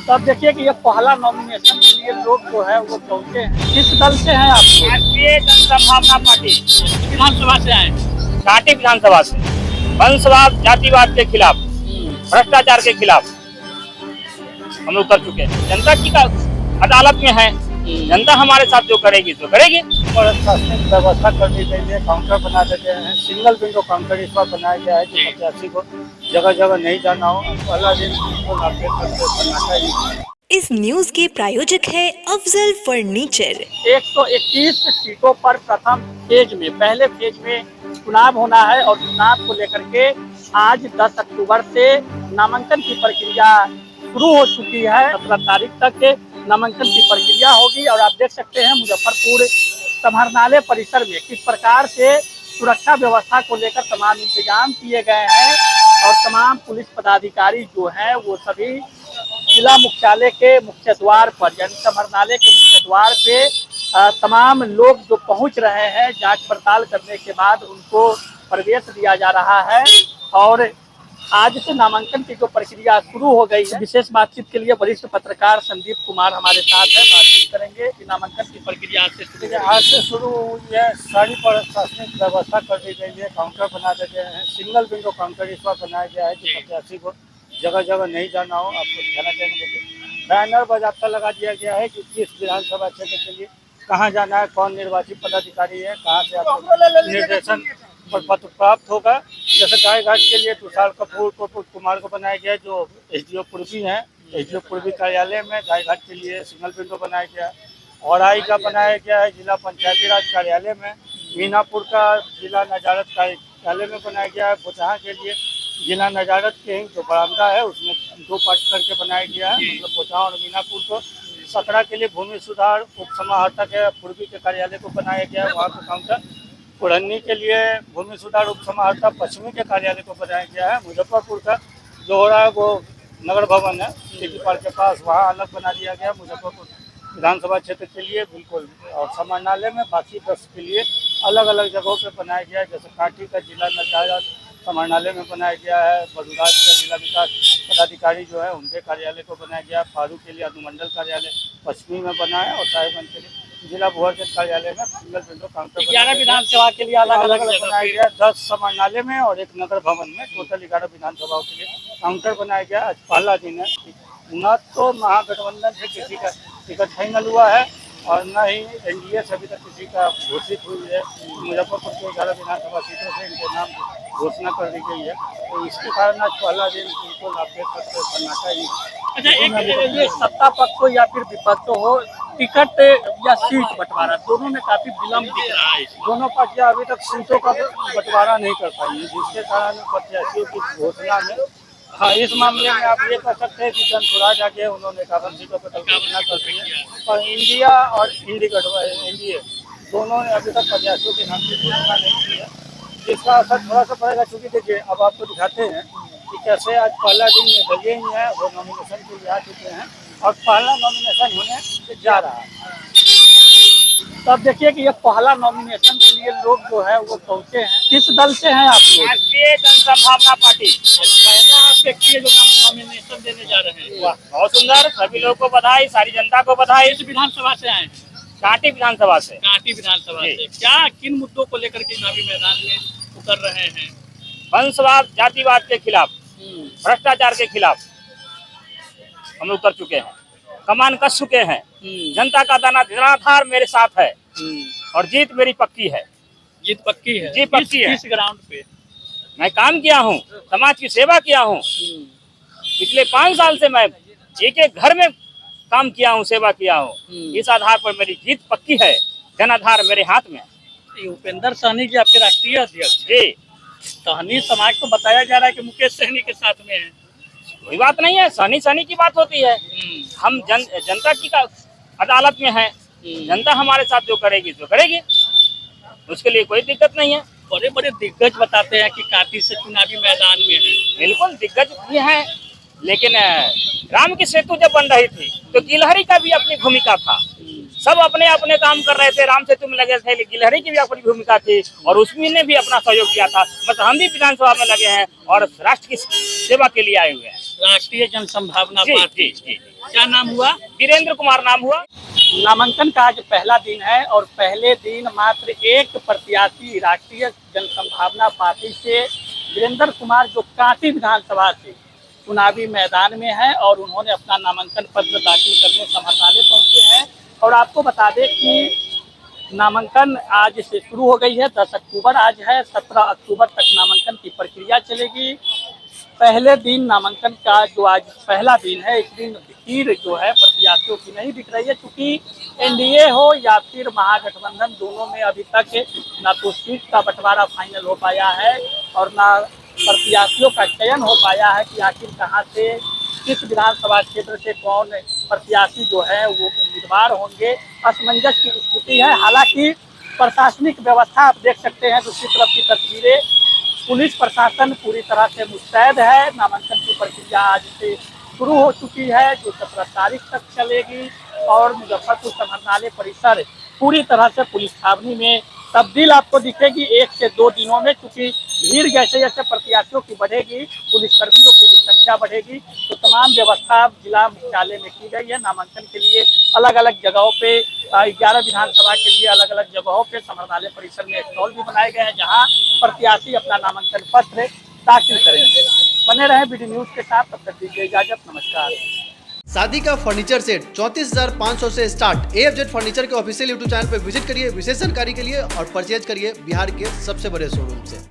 तो अब देखिए कि ये पहला नॉमिनेशन के लिए लोग जो है वो पहुंचे हैं। किस दल से हैं आप? राष्ट्रीय जनसंभावना पार्टी विधानसभा से आए? कांटी विधानसभा से वंशवाद जातिवाद के खिलाफ, भ्रष्टाचार के खिलाफ हम लोग कर चुके हैं। जनता की अदालत में है, जनता हमारे साथ जो करेगी तो करेगी। और प्रशासनिक व्यवस्था कर दी गई है, काउंटर बना देते हैं, सिंगल विंडो काउंटर इस बार बनाया गया है कि प्रत्याशी को जगह जगह नहीं जाना हो। पहला दिन बिल्कुल आप देख सकते हैं सन्नाटा ही। इस न्यूज के प्रायोजक है अफजल फर्नीचर। 121 सीटों पर प्रथम फेज में, पहले फेज में चुनाव होना है और चुनाव को लेकर के आज 10 अक्टूबर से नामांकन की प्रक्रिया शुरू हो चुकी है। 17 तारीख तक नामांकन की प्रक्रिया होगी और आप देख सकते हैं मुजफ्फरपुर समाहरणालय परिसर में किस प्रकार से सुरक्षा व्यवस्था को लेकर तमाम इंतजाम किए गए हैं और तमाम पुलिस पदाधिकारी जो हैं वो सभी जिला मुख्यालय के मुख्य द्वार पर यानी समाहरणालय के मुख्य द्वार पे तमाम लोग जो पहुंच रहे हैं, जांच पड़ताल करने के बाद उनको प्रवेश दिया जा रहा है और आज से नामांकन की जो प्रक्रिया शुरू हो गई है। विशेष बातचीत के लिए वरिष्ठ पत्रकार संदीप कुमार हमारे साथ है, बातचीत करेंगे कि नामांकन की प्रक्रिया आज से शुरू हुई है। सारी प्रशासनिक व्यवस्था कर दी गई है, काउंटर बना देते हैं, सिंगल विंडो काउंटर इस बार बनाया गया है कि प्रत्याशी को जगह जगह नहीं जाना हो। आपको दिखाना चाहेंगे, बैनर बाज़ाब्ता लगा दिया गया है कि किस विधानसभा क्षेत्र के लिए कहाँ जाना है, कौन निर्वाचित पदाधिकारी है, कहाँ से आपको निर्देशन पत्र प्राप्त होगा। जैसे गाय घाट के लिए तुषार कपूर कुमार को बनाया गया, जो एसडीओ पूर्वी हैं, एसडीओ पूर्वी कार्यालय में गाय घाट के लिए सिंगल विंडो बनाया गया। औराई का बनाया गया है जिला पंचायती राज कार्यालय में। मीनापुर का जिला नजारत कार्यालय में बनाया गया है। बोचहा के लिए जिला नजारत के जो बरामदा है उसमें 2 पार्ट करके बनाया गया है, मतलब बोचहा और मीनापुर को। सकरा के लिए भूमि सुधार उप समाहर्ता के पूर्वी के कार्यालय को बनाया गया है, वहाँ का काउंटर। पुरन्नी के लिए भूमि सुधार उप समाहर्ता पश्चिमी के कार्यालय को बनाया गया है। मुजफ्फरपुर का जो हो रहा है वो नगर भवन है सिटी पार्क के पास, वहाँ अलग बना दिया गया मुजफ्फरपुर विधानसभा क्षेत्र के लिए बिल्कुल। और समाहरणालय में बाकी 10 के लिए अलग अलग जगहों पे बनाया गया है। जैसे कांटी का जिला नजारत समाहरणालय में बनाया गया है, बलुराज का जिला विकास पदाधिकारी जो है उनके कार्यालय को बनाया गया। फारू के लिए अनुमंडल कार्यालय पश्चिमी में बना है और साहिबगंज के लिए जिला भूअर्जन कार्यालय में सिंगल विंडो काउंटर 11 विधानसभा के लिए अलग अलग बनाया गया। 10 समाहरणालय में और 1 नगर भवन में, टोटल 11 विधानसभाओं के लिए काउंटर बनाया गया। आज पहला दिन है। न तो महागठबंधन से किसी का टिकट फाइनल हुआ है और न ही एनडीए से अभी तक किसी का घोषित हुई है। मुजफ्फरपुर के 11 विधानसभा सीटों से इनके नाम घोषणा कर दी गई है, तो इसके कारण आज पहला दिन बिल्कुल आप देख सकते हैं सन्नाटा ही। अच्छा, एक ये सत्ता पक्ष हो या फिर विपक्ष हो, टिकट या सीट बंटवारा दोनों में काफी विलम्ब दिख रहा है। दोनों पार्टियां अभी तक सीटों का बंटवारा नहीं कर पाई है, जिसके कारण प्रत्याशियों की घोषणा में, हाँ, इस मामले में आप ये कह सकते हैं कि जनसुराज आगे उन्होंने 51 सीटों पर घोषणा कर दी है और इंडिया और एनडीए दोनों ने अभी तक प्रत्याशियों के नाम की घोषणा नहीं की है। इसका असर थोड़ा सा पड़ेगा, चूँकि देखिए अब आपको दिखाते हैं कि कैसे आज पहला दिन निर्दलीय ही है, वो नॉमिनेशन के लिए आ चुके हैं और पहला नॉमिनेशन होने जा रहा है। तब देखिए कि ये पहला नॉमिनेशन के लिए लोग जो है वो पहुंचे हैं। किस दल से हैं आप लोग? राष्ट्रीय जनसंभावना पार्टी। पहला आप देखिए जो नॉमिनेशन देने जा रहे हैं। वाह, बहुत सुंदर। सभी लोगों को बधाई, सारी जनता को बधाई। इस विधानसभा से आए? कांटी विधानसभा से। कांटी विधानसभा से क्या किन मुद्दों को लेकर के चुनावी मैदान में उतर रहे हैं? वंशवाद जातिवाद के खिलाफ, भ्रष्टाचार के खिलाफ हम लोग कर चुके हैं, कमान कस चुके हैं। जनता का धनाधार मेरे साथ है और जीत मेरी पक्की है। जीत पक्की है? जी पक्की है। किस ग्राउंड पे? मैं काम किया हूँ, समाज की सेवा किया हूँ। पिछले 5 साल से मैं एक घर में काम किया हूँ, सेवा किया हूँ। इस आधार पर मेरी जीत पक्की है, जनाधार मेरे हाथ में। उपेंद्र सहनी जी आपके राष्ट्रीय अध्यक्ष जी। सहनी समाज को बताया जा रहा है कि मुकेश सहनी के साथ में है। कोई बात नहीं है, सहनी की बात होती है। हम जनता की अदालत में है, जनता हमारे साथ जो करेगी तो करेगी, उसके लिए कोई दिक्कत नहीं है। बड़े बड़े दिग्गज बताते हैं कि कांटी से चुनावी मैदान में है। बिल्कुल दिग्गज भी हैं, लेकिन राम की सेतु जब बन रही थी तो गिलहरी का भी अपनी भूमिका था। सब अपने अपने काम कर रहे थे, राम सेतु में लगे थे, लेकिन गिलहरी की भी अपनी भूमिका थी और उसमें ने भी अपना सहयोग किया था। बस हम भी विधानसभा में लगे हैं और राष्ट्र की सेवा के लिए आए हुए हैं। राष्ट्रीय जनसंभावना जी पार्टी। जी जी। क्या नाम हुआ? वीरेंद्र कुमार नाम हुआ। नामांकन का आज पहला दिन है और पहले दिन मात्र एक प्रत्याशी राष्ट्रीय जनसंभावना पार्टी से वीरेंद्र कुमार जो कांटी विधानसभा से चुनावी मैदान में है और उन्होंने अपना नामांकन पत्र दाखिल करने समाहरणालय पहुंचे हैं। और आपको बता दें कि नामांकन आज से शुरू हो गई है। 10 अक्टूबर आज है, 17 अक्टूबर तक नामांकन की प्रक्रिया चलेगी। पहले दिन नामांकन का जो आज पहला दिन है, इस दिन भीड़ जो है प्रत्याशियों की नहीं दिख रही है, क्योंकि एनडीए हो या फिर महागठबंधन, दोनों में अभी तक ना तो सीट का बंटवारा फाइनल हो पाया है और ना प्रत्याशियों का चयन हो पाया है कि आखिर कहाँ से किस विधानसभा क्षेत्र से कौन प्रत्याशी जो है वो उम्मीदवार होंगे। असमंजस की स्थिति है। हालांकि प्रशासनिक व्यवस्था आप देख सकते हैं, दूसरी तरफ की तस्वीरें, पुलिस प्रशासन पूरी तरह से मुस्तैद है। नामांकन की प्रक्रिया आज से शुरू हो चुकी है, जो 17 तारीख तक चलेगी और मुजफ्फरपुर समाहरणालय परिसर पूरी तरह से पुलिस छावनी में तब्दील आपको दिखेगी 1 से 2 दिनों में, क्योंकि भीड़ जैसे जैसे प्रत्याशियों की बढ़ेगी, पुलिसकर्मियों की भी संख्या बढ़ेगी। तो तमाम व्यवस्था जिला मुख्यालय में की गई है। नामांकन के लिए अलग अलग जगहों पे 11 विधानसभा के लिए अलग अलग जगहों पे समाहरणालय परिसर में स्टॉल भी बनाए गए हैं, जहां प्रत्याशी अपना नामांकन पत्र दाखिल करेंगे। बने रहे बीडी न्यूज के साथ, तब तक दीजिए इजाजत, नमस्कार। शादी का फर्नीचर सेट 34,500 से स्टार्ट। AFZ फर्नीचर के ऑफिशियल यूट्यूब चैनल पर विजिट करिए विशेष जानकारी के लिए और परचेज करिए बिहार के सबसे बड़े शोरूम से।